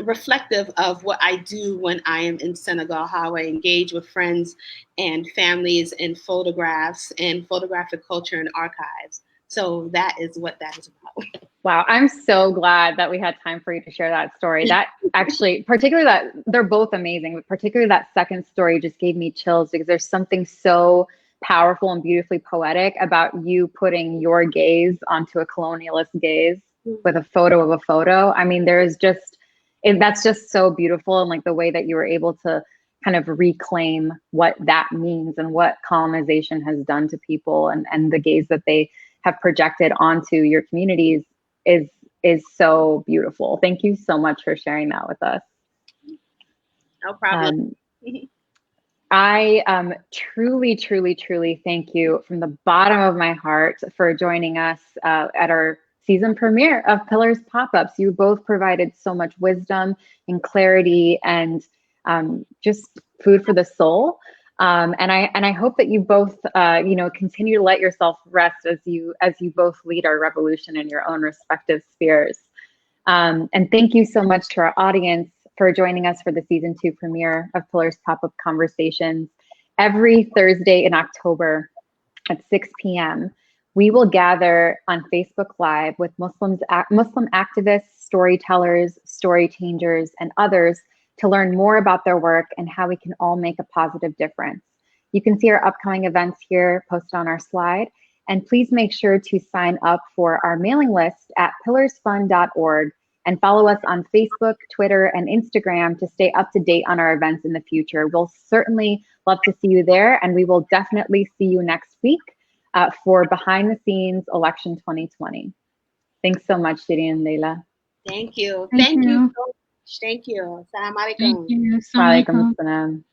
reflective of what I do when I am in Senegal, how I engage with friends and families and photographs and photographic culture and archives. So that is what that is about. Wow, I'm so glad that we had time for you to share that story. That actually, particularly that, they're both amazing, but particularly that second story just gave me chills because there's something so powerful and beautifully poetic about you putting your gaze onto a colonialist gaze with a photo of a photo. I mean, that's just so beautiful, and like the way that you were able to kind of reclaim what that means and what colonization has done to people, and the gaze that they have projected onto your communities is so beautiful. Thank you so much for sharing that with us. No problem. I truly, truly, truly thank you from the bottom of my heart for joining us at our season premiere of Pillars Pop-Ups. You both provided so much wisdom and clarity and just food for the soul. And I hope that you both continue to let yourself rest as you both lead our revolution in your own respective spheres. And thank you so much to our audience for joining us for the season 2 premiere of Pillars Pop-Up Conversations. Every Thursday in October at 6 p.m., we will gather on Facebook Live with Muslim activists, storytellers, story changers, and others to learn more about their work and how we can all make a positive difference. You can see our upcoming events here posted on our slide. And please make sure to sign up for our mailing list at pillarsfund.org and follow us on Facebook, Twitter, and Instagram to stay up to date on our events in the future. We'll certainly love to see you there, and we will definitely see you next week for Behind the Scenes Election 2020. Thanks so much, Shirien and Laylah. Thank you. Thank you so much. Thank you. Assalamu alaikum. Thank you. Wa alaikum assalam.